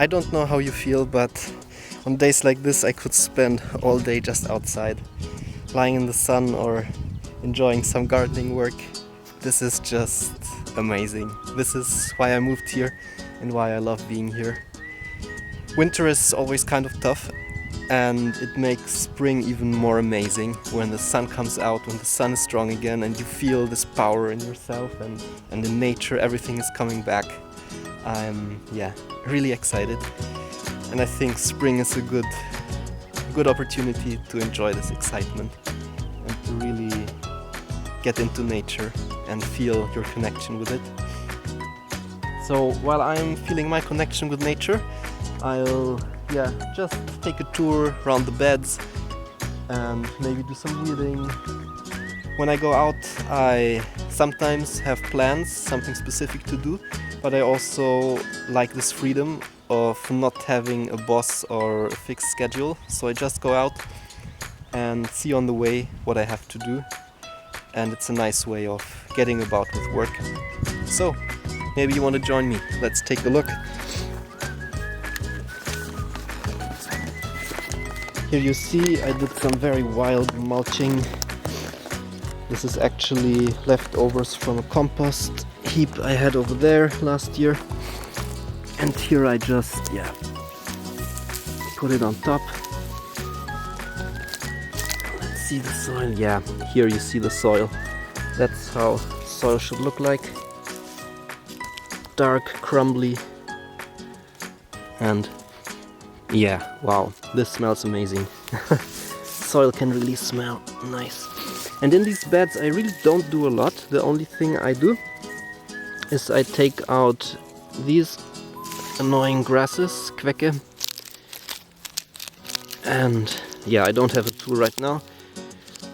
I don't know how you feel, but on days like this I could spend all day just outside, lying in the sun or enjoying some gardening work. This is just amazing. This is why I moved here and why I love being here. Winter is always kind of tough, and it makes spring even more amazing when the sun comes out, when the sun is strong again and you feel this power in yourself and in nature. Everything is coming back. I'm really excited, and I think spring is a good opportunity to enjoy this excitement and to really get into nature and feel your connection with it. So while I'm feeling my connection with nature, I'll just take a tour around the beds and maybe do some weeding. When I go out, I sometimes have plans, something specific to do, but I also like this freedom of not having a boss or a fixed schedule. So I just go out and see on the way what I have to do, and it's a nice way of getting about with work. So maybe you want to join me. Let's take a look. Here you see I did some very wild mulching. This is actually leftovers from a compost heap I had over there last year. And here I just put it on top. Let's see the soil. Yeah, here you see the soil. That's how soil should look like. Dark, crumbly, and wow, this smells amazing. Soil can really smell nice. And in these beds I really don't do a lot. The only thing I do is I take out these annoying grasses, Quecke. And I don't have a tool right now.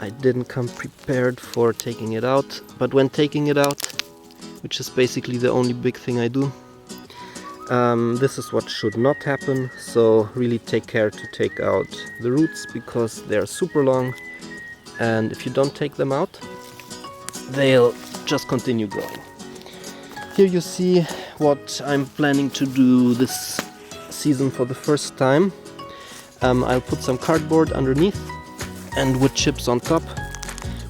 I didn't come prepared for taking it out, but when taking it out, which is basically the only big thing I do, this is what should not happen. So really take care to take out the roots, because they're super long, and if you don't take them out, they'll just continue growing. Here you see what I'm planning to do this season for the first time. I'll put some cardboard underneath and wood chips on top.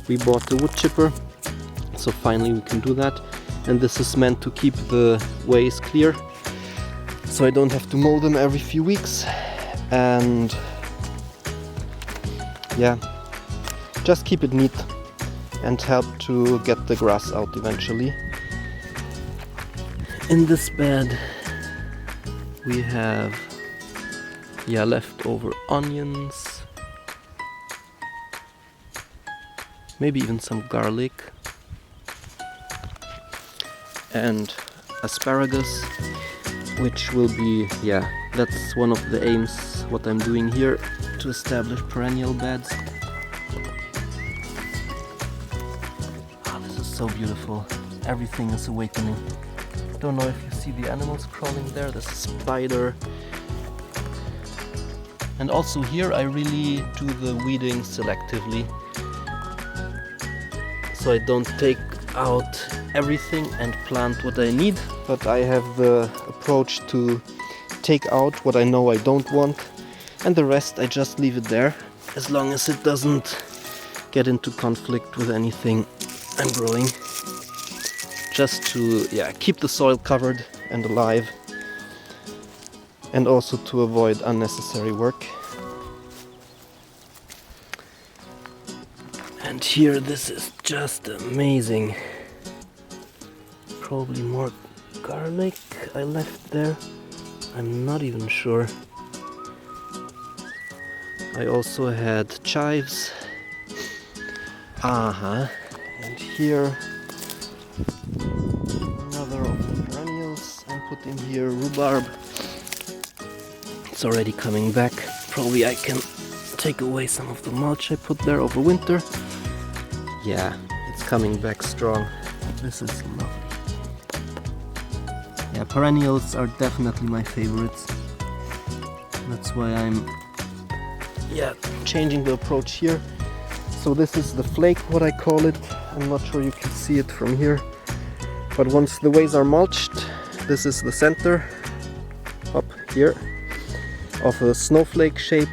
We bought the wood chipper, so finally we can do that. And this is meant to keep the ways clear, so I don't have to mow them every few weeks. And just keep it neat and help to get the grass out eventually. In this bed we have leftover onions, maybe even some garlic and asparagus, which will be, that's one of the aims, what I'm doing here, to establish perennial beds. This is so beautiful. Everything is awakening. Don't know if you see the animals crawling there. There's a spider. And also here I really do the weeding selectively, so I don't take out everything and plant what I need, but I have the approach to take out what I know I don't want, and the rest I just leave it there, as long as it doesn't get into conflict with anything I'm growing, just to keep the soil covered and alive, and also to avoid unnecessary work. And here, this is just amazing. Probably more garlic I left there, I'm not even sure. I also had chives. And here another of the perennials. I'm putting here rhubarb. It's already coming back. Probably I can take away some of the mulch I put there over winter. It's coming back strong. This is lovely. Perennials are definitely my favorites. That's why I'm changing the approach here. So this is the flake, what I call it. I'm not sure you can see it from here, but once the ways are mulched, this is the center. here of a snowflake shape,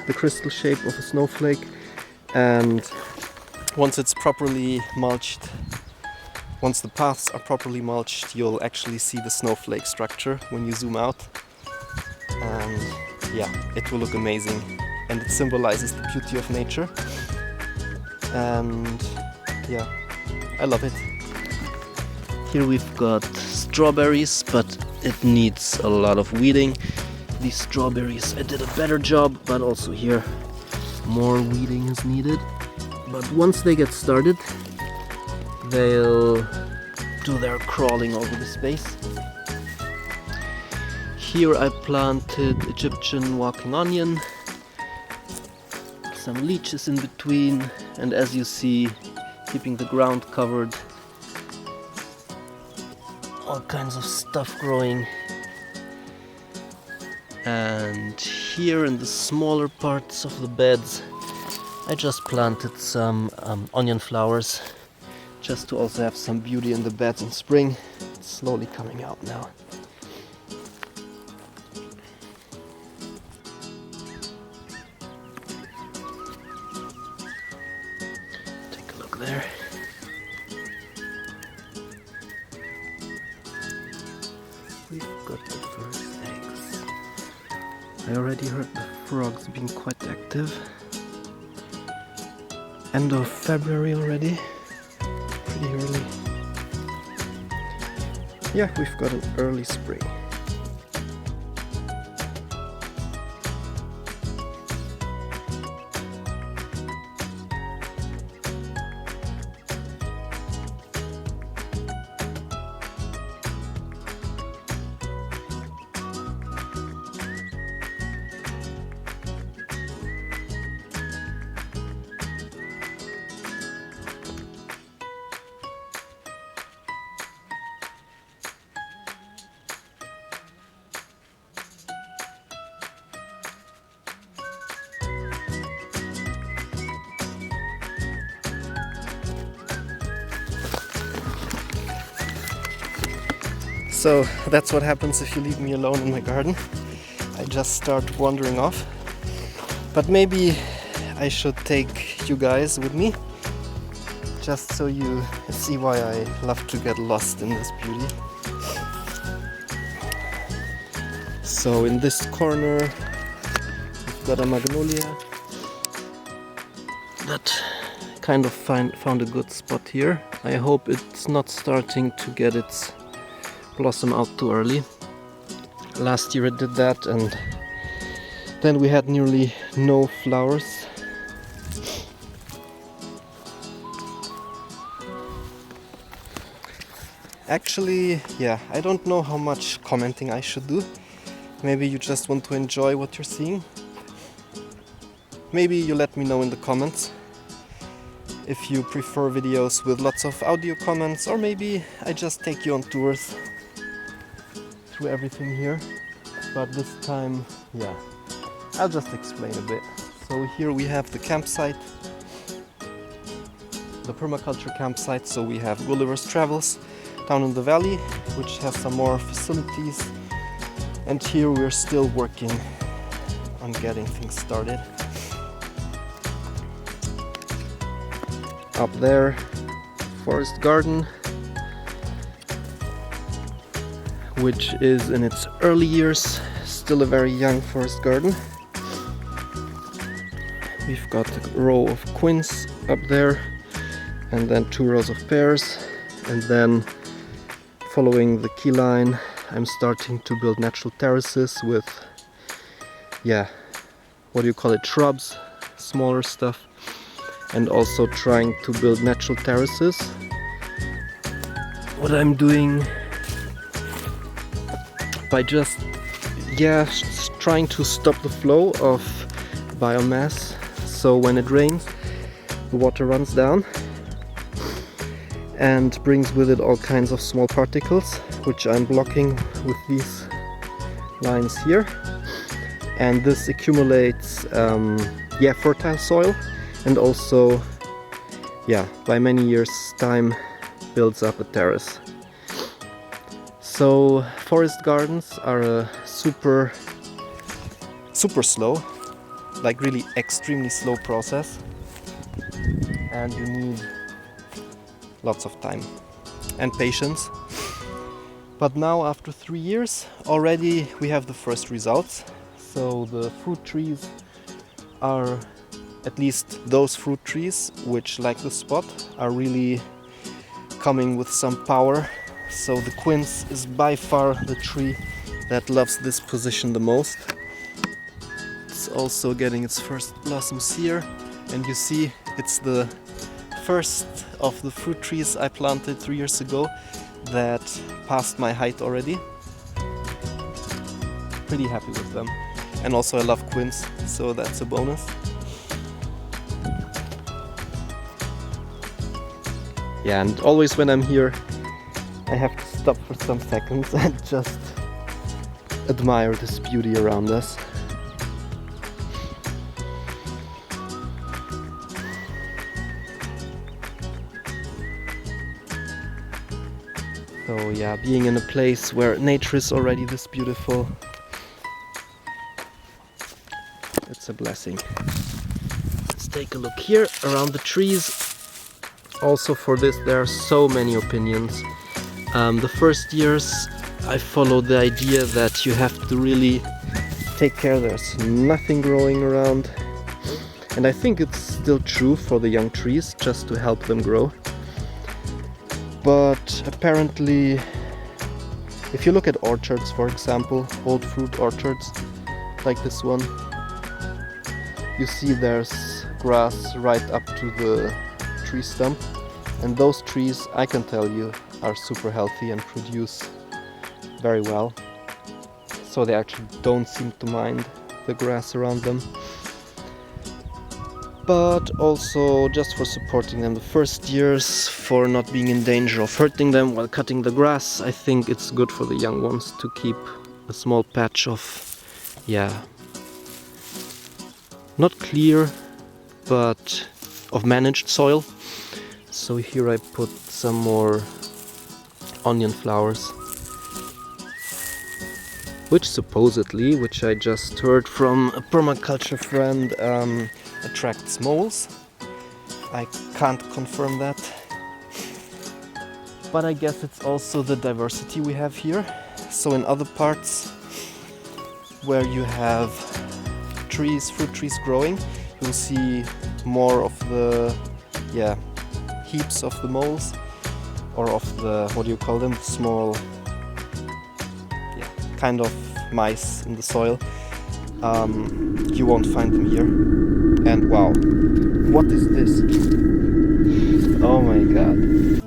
the crystal shape of a snowflake, and once it's properly mulched, once the paths are properly mulched, you'll actually see the snowflake structure when you zoom out, and yeah, it will look amazing, and it symbolizes the beauty of nature, and yeah, I love it. Here we've got strawberries, but it needs a lot of weeding. These strawberries, I did a better job, but also here more weeding is needed. But once they get started, they'll do their crawling over the space. Here I planted Egyptian walking onion, some leeches in between, and as you see, keeping the ground covered, all kinds of stuff growing. And here in the smaller parts of the beds, I just planted some onion flowers, just to also have some beauty in the beds in spring. It's slowly coming out now. Take a look there. We've got the first eggs. I already heard the frogs being quite active. End of February already. Pretty early. Yeah, we've got an early spring. So that's what happens if you leave me alone in my garden. I just start wandering off. But maybe I should take you guys with me, just so you see why I love to get lost in this beauty. So in this corner we've got a magnolia that kind of found a good spot here. I hope it's not starting to get its blossom out too early. Last year it did that, and then we had nearly no flowers. Actually, yeah, I don't know how much commenting I should do. Maybe you just want to enjoy what you're seeing. Maybe you let me know in the comments if you prefer videos with lots of audio comments, or maybe I just take you on tours through everything here. But this time, yeah, I'll just explain a bit. So here we have the campsite, the permaculture campsite. So we have Gulliver's Travels down in the valley, which has some more facilities. And here we're still working on getting things started. Up there, Forest Garden, which is in its early years, still a very young forest garden. We've got a row of quince up there, and then 2 rows of pears, and then following the key line I'm starting to build natural terraces with, yeah, what do you call it, shrubs, smaller stuff, and also trying to build natural terraces. What I'm doing by just, yeah, trying to stop the flow of biomass, so when it rains the water runs down and brings with it all kinds of small particles, which I'm blocking with these lines here, and this accumulates fertile soil, and also, yeah, by many years time builds up a terrace. So forest gardens are a super super slow, like really extremely slow process, and you need lots of time and patience. But now, after 3 years, already we have the first results. So the fruit trees are, at least those fruit trees which like the spot, are really coming with some power. So the quince is by far the tree that loves this position the most. It's also getting its first blossoms here, and you see it's the first of the fruit trees I planted 3 years ago that passed my height already. Pretty happy with them. And also I love quince, so that's a bonus. Yeah, and always when I'm here I have to stop for some seconds and just admire this beauty around us. So yeah, being in a place where nature is already this beautiful, it's a blessing. Let's take a look here around the trees. Also for this there are so many opinions. The first years I followed the idea that you have to really take care, there's nothing growing around. And I think it's still true for the young trees, just to help them grow. But apparently, if you look at orchards, for example, old fruit orchards, like this one, you see there's grass right up to the tree stump. And those trees, I can tell you, are super healthy and produce very well. So they actually don't seem to mind the grass around them. But also just for supporting them the first years, for not being in danger of hurting them while cutting the grass. I think it's good for the young ones to keep a small patch of, not clear, but of managed soil. So here I put some more onion flowers, which I just heard from a permaculture friend, attracts moles. I can't confirm that, but I guess it's also the diversity we have here. So in other parts where you have trees, fruit trees growing, you'll see more of the heaps of the moles, or of the, what do you call them, small kind of mice in the soil. You won't find them here. And wow, what is this? Oh my god.